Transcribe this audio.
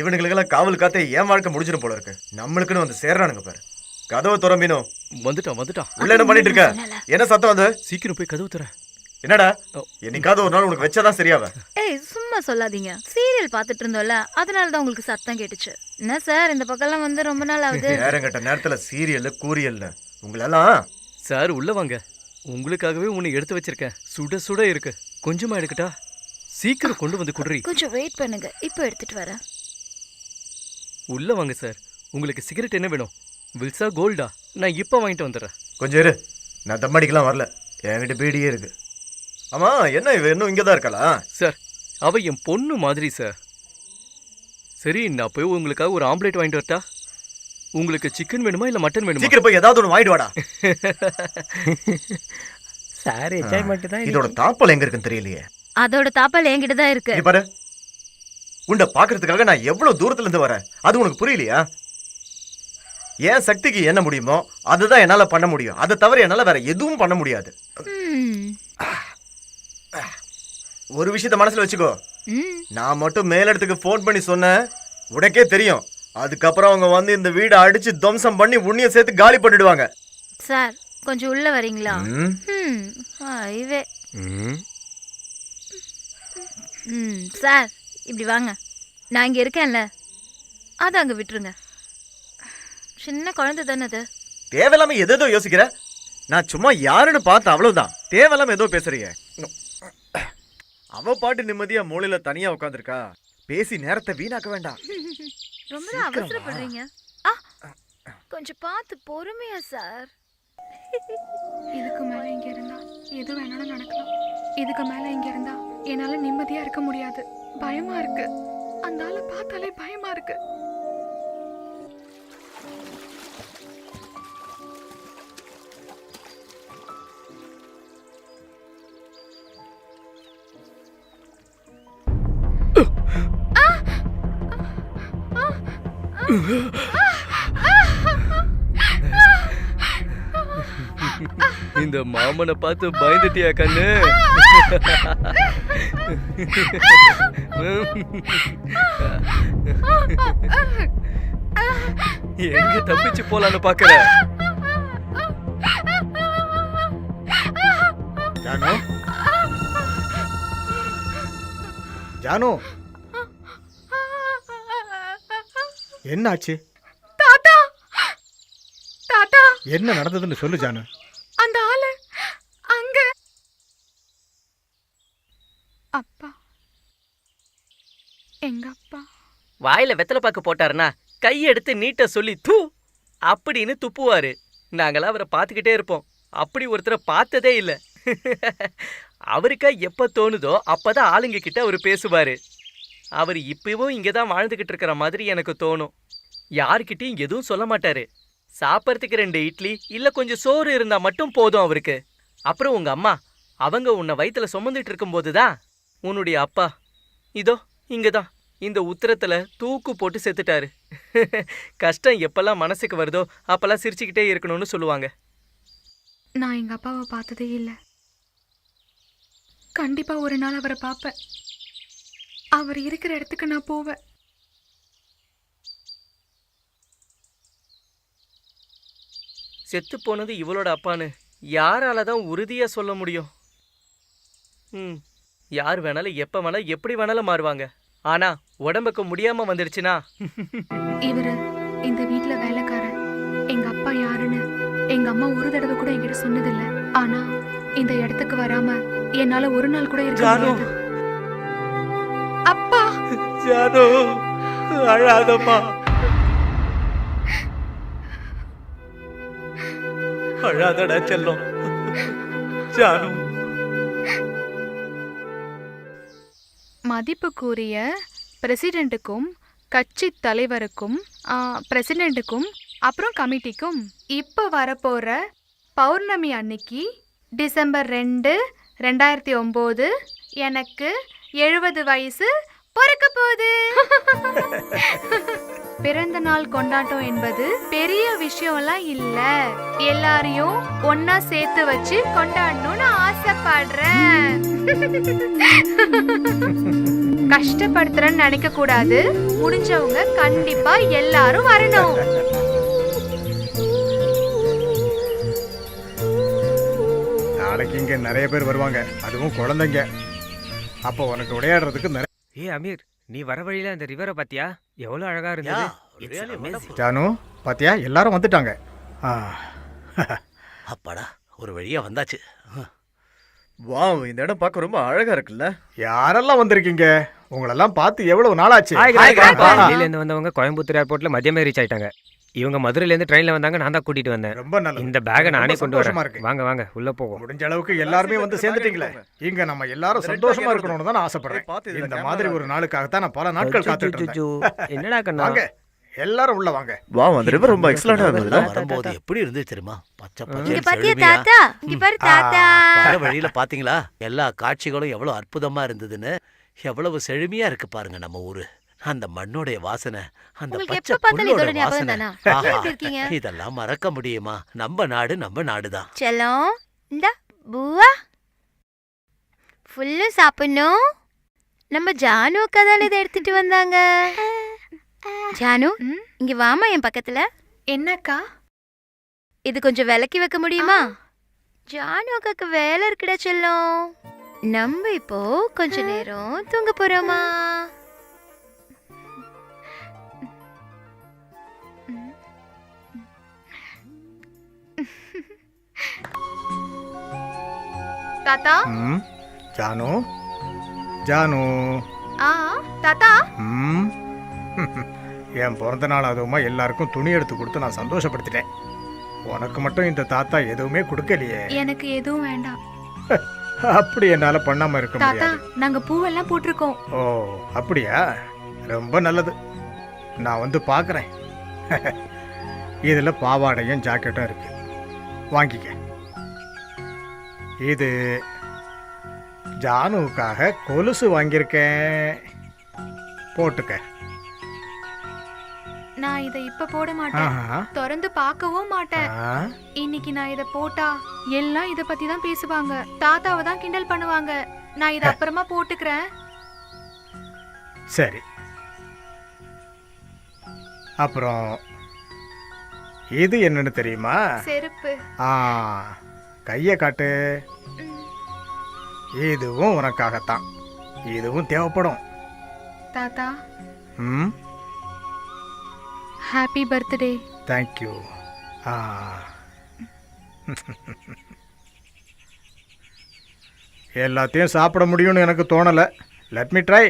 இவனுங்களுக்கெல்லாம் காவல் காத்த ஏன் வாழ்க்கை முடிஞ்சிடும் போல இருக்கு. நம்மளுக்குன்னு வந்து சேர்றானுங்க பாரு. கதவை துறம்பினோ. வந்துட்டான். உள்ள என்ன பண்ணிட்டு இருக்க? என்ன சத்தம் வந்து? சீக்கிரம் போய் கதவு தர. என்னடா என்னைக்காவது ஒரு நாள் உனக்கு வச்சாதான் சரியாவ. ஏய் சும்மா சொல்லாதீங்க, சீரியல் பாத்துட்டு இருந்தோம்ல, அதனாலதான் உங்களுக்கு சத்தம் கேட்டுச்சு. என்ன சார் இந்த பக்கம்லாம் வந்து ரொம்ப நாள் ஆகுது. நேரங்கட்ட நேரத்துல சீரியல் கூரியல்ல உங்களெல்லாம். சார் உள்ள வாங்க, உங்களுக்காகவே உன்னை எடுத்து வச்சிருக்கேன். சுட சுட இருக்கு, கொஞ்சமா எடுக்கட்டா? சீக்கிரம் கொண்டு வந்து குடுறி. கொஞ்சம் வெயிட் பண்ணுங்க, இப்போ எடுத்துட்டு வரேன். உள்ள வாங்க சார். உங்களுக்கு சிகரெட் என்ன வேணும்? வில்சா கோல்டா? நான் இப்ப வாங்கிட்டு வந்துடுறேன். கொஞ்சம் இரு, நான் தம்மடிக்கலாம் வரல, என்கிட்ட பீடியே இருக்கு. ஆமா என்ன இவ இன்னும் இங்கதான் இருக்காளா? சார் அவ என் பொண்ணு மாதிரி சார். சரி நான் போய் உங்களுக்காக ஒரு ஆம்லேட் வாங்கிட்டு வரட்டா? உங்களுக்கு சிக்கன் வேணுமா இல்ல மட்டன் வேணுமா? சீக்கிரம் போய் ஏதாவது ஒன்று வாங்கிட்டு வாடா. சார் என்ஜாய்மெண்ட் தான். இதோட தாப்பல் எங்க இருக்குன்னு தெரியலையே. அதோட தாப்பால் என்கிட்ட தான் இருக்கு. பாரு, உண்ட பாக்குறதுக்காக நான் எவ்வளவு தூரத்துல இருந்து வரேன், அது உனக்கு புரியலையா? ஏன் சக்திக்கு என்ன முடியுமோ அதுதான் என்னால பண்ண முடியும். அதை தவிர என்னால வேற எதுவும் பண்ண முடியாது. ஒரு விஷயத்த மனசுல வச்சுக்கோ, நான் மட்டும் மேலிடத்துக்கு போன் பண்ணி சொன்னேன், உனக்கே தெரியும். அதுக்கப்புறம் அவங்க வந்து இந்த வீடை அடிச்சு துவம்சம் பண்ணி உன்னைய சேர்த்து காலி பண்ணிடுவாங்க. சார் கொஞ்சம் உள்ள வரீங்களா? இவே சார் இப்படி வாங்க, நான் இங்க இருக்கேன்ல, அது அங்க விட்டுருங்க. சின்ன குழந்தை தானே அது. தேவையில்லாம எதோ யோசிக்கிற. நான் சும்மா யாருன்னு பார்த்த அவ்வளவுதான். தேவையில்லாம ஏதோ பேசுறீங்க. அவ பாட்டு நிம்மதியா மூலையில தனியா உட்காந்துருக்கா. பேசி நேரத்தை வீணாக்க வேண்டாம். ரொம்ப அவசரப்படுறீங்க. கொஞ்சம் பார்த்து பொறுமையா சார். இதுக்கு மேல இங்க இருந்தா எது வேணாலும் நடக்கலாம். இதுக்கு மேல இங்க இருந்தா என்னால நிம்மதியா இருக்க முடியாது. பயமா இருக்கு. அந்த ஆளை பார்த்தாலே பயமா இருக்கு. இந்த மாமனை பார்த்து பயந்துட்டியா கண்ணு? எங்க தப்பிச்சு போலான்னு பாக்குற? ஜானு, ஜானு என்னாச்சு? தாத்தா தாத்தா என்ன நடந்ததுன்னு சொல்லு ஜானு. அந்த ஆளு அங்க. அப்பா, எங்க அப்பா வாயில வெத்தலை பாக்கு போட்டாருன்னா கையெடுத்து நீட்ட சொல்லி தூ அப்படின்னு துப்புவாரு. நாங்களாம் அவரை பார்த்துக்கிட்டே இருப்போம். அப்படி ஒருத்தரை பார்த்ததே இல்லை. அவருக்கா எப்ப தோணுதோ அப்பதான் ஆளுங்க கிட்ட அவர் பேசுவாரு. அவர் இப்பவும் இங்கதான் வாழ்ந்துகிட்டு இருக்கிற மாதிரி எனக்கு தோணும். யாருக்கிட்டையும் எதுவும் சொல்ல மாட்டாரு. சாப்பிட்றதுக்கு 2 இட்லி இல்ல கொஞ்சம் சோறு இருந்தா மட்டும் போதும் அவருக்கு. அப்புறம் உங்க அம்மா, அவங்க உன்னை வயிற்றுல சுமந்துட்டு இருக்கும் போதுதான் உன்னுடைய அப்பா இதோ இங்கதான் இந்த உத்தரத்துல தூக்கு போட்டு செத்துட்டாரு. கஷ்டம் எப்பெல்லாம் மனசுக்கு வருதோ அப்பெல்லாம் சிரிச்சுக்கிட்டே இருக்கணும்னு சொல்லுவாங்க. நான் எங்க அப்பாவை பார்த்ததே இல்லை. கண்டிப்பா ஒரு நாள் அவரை பார்ப்பேன். அவர் இருக்கிற இடத்துக்கு நான் போவேன். செத்து போனது இவளோட அப்பான்னு யாராலதான் உறுதியா சொல்ல முடியும்? யார் வேணாலும் எப்ப வேணாலும் எப்படி வேணாலும் மாறுவாங்க. ஆனா உடம்புக்கு முடியாம வந்துடுச்சுன்னா. இவரு இந்த வீட்டுல வேலைக்காரர். எங்க அப்பா யாருன்னு எங்க அம்மா ஒரு தடவை கூட என்கிட்ட சொன்னதில்லை. ஆனா இந்த இடத்துக்கு வராம என்னால ஒரு நாள் கூட இருக்க முடியாது. அப்பா, ஜானு அழாதம்மா, அழாதடா செல்லம். ஜானு, மதிப்புக்குரிய பிரசிடென்ட்டுக்கும் கட்சி தலைவருக்கும் பிரசிடென்ட்டுக்கும் அப்புறம் கமிட்டிக்கும் இப்போ வரப்போற பௌர்ணமி அன்னைக்கு டிசம்பர் 2, 2009 எனக்கு 70 வயசு பிறக்க போகுது. பிறந்த நாள் கொண்டாட்டம் என்பது பெரிய விஷயம்லாம் இல்ல. எல்லாரையும் ஒன்னா சேர்த்து வச்சு கொண்டாடணும்னு ஆசைப்படுறேன். கஷ்டப்படுத்துறேன்னு நினைக்க கூடாது. முடிஞ்சவங்க கண்டிப்பா எல்லாரும் வரணும். நாளைக்கு இங்க நிறைய பேர் வருவாங்க, அதுவும் குழந்தைங்க. அப்போ உனக்கு விளையாடுறதுக்கு நிறைய. ஏய் அமீர், நீ வர வழியில அந்த ரிவரை பாத்தியா? எவ்வளவு அழகா இருந்தது. ஜானு பாத்தியா, எல்லாரும் வந்துட்டாங்க. ஆ. அப்பாடா, ஒரு வழியா வந்தாச்சு. வாவ், இந்த இடம் பார்க்க ரொம்ப அழகா இருக்குல்ல. யாரெல்லாம் வந்திருக்கீங்க? உங்களெல்லாம் பார்த்து எவ்வளவு நாளாச்சு. டெல்லியில இருந்து வந்தவங்க கோயம்புத்தூர் ஏர்போர்ட்ல மதியமே ரீச் ஆயிட்டாங்க. இவங்க மதுரையில இருந்து ட்ரெயின்ல வந்தாங்க, நான் தான் கூட்டிட்டு வந்தேன். ரொம்ப நல்லது. இந்த பேக்கை நானே ரொம்ப கொண்டு சந்தோஷமா வரேன். இருக்கு. வாங்க வாங்க உள்ள போவோம். முடிஞ்ச அளவுக்கு எல்லாருமே வந்து சேர்ந்துட்டீங்களே. இங்க நம்ம எல்லாரும் சந்தோஷமா இருக்கணும்னு தான் நான் ஆசைப்படுறேன். இந்த மாதிரி ஒரு நாளுக்காகத்தான் நான் பல நாட்கள் காத்துட்டு இருந்தேன். என்னடா கண்ணா? வாங்க எல்லாரும் உள்ள வாங்க. வாவ், அந்த ரிவர் ரொம்ப எக்ஸலண்டா இருந்ததுல. வரும்போது எப்படி இருந்துச்சு தெரியுமா? பச்சை இங்க பச்சை பாத்தியா செழுமையா. தாத்தா? இங்க பாரு தாத்தா. வர வழியில பாத்தீங்களா எல்லா காட்சிகளும் எவ்வளவு அற்புதமா இருந்ததுன்னு. எவ்வளவு செழுமையா இருக்கு பாருங்க நம்ம ஊரு. அந்த மண்ணோடைய வாசனை, அந்த உங்களுக்கு பச்சை எப்ப பார்த்தாலும் புல்லோட இதோட ஞாபகம் வாசனை. தானா? ஆஹா, எப்படி இருக்கீங்க? இதெல்லாம் மறக்க முடியுமா? நம்ம நாடு நம்ம நாடுதான். செல்லம், இந்த பூவா ஃபுல்லு சாப்பிடணும். நம்ம ஜானு அக்கா தானே இதை எடுத்துட்டு வந்தாங்க. ஜானு, இங்க வாமா என் பக்கத்துல. என்னக்கா? இது கொஞ்சம் விலக்கி வைக்க முடியுமா? ஜானு அக்காக்கு வேலை இருக்குடா செல்லம். நம்ம இப்போ கொஞ்ச நேரம் தூங்க போறோமா? தாத்தா. ம், ஜானு ஜானு. ஆ தாத்தா. ம். என் பிறந்த நாள் அதுவுமா எல்லாருக்கும் துணி எடுத்து கொடுத்து நான் சந்தோஷப்படுத்திட்டேன். உனக்கு மட்டும் இந்த தாத்தா எதுவுமே கொடுக்கலையே. எனக்கு எதுவும் வேண்டாம் அப்படி என்னால பண்ணாம இருக்க தாத்தா. முடியாது. நாங்க பூவெல்லாம் போட்டிருக்கோம். ஓ அப்படியா? ரொம்ப நல்லது. நான் வந்து பார்க்குறேன். இதில் பாவாடையும் ஜாக்கெட்டும் இருக்கு, வாங்கிக்க. இது ஜானுவுக்காக கொலுசு வாங்கியிருக்கேன், போட்டுக்க. நான் இதை இப்ப போட மாட்டேன். ஆஹா. திறந்து பார்க்கவும் மாட்டேன். ஆ, இன்னைக்கு நான் இத போட்டா எல்லாம் இத பத்தி தான் பேசுவாங்க. தாத்தாவை தான் கிண்டல் பண்ணுவாங்க. நான் இத அப்புறமா போட்டுக்கிறேன். சரி. அப்புறம் இது என்னன்னு தெரியுமா? செருப்பு. ஆ, கையை காட்டு. ம். இதுவும் உனக்காகத்தான். இதுவும் தேவைப்படும். தாத்தா, ம், ஹாப்பி பர்த்டே. தேங்க்யூ. ஆ. எல்லாத்தையும் சாப்பிட முடியும்னு எனக்கு தோணலை. Let me try.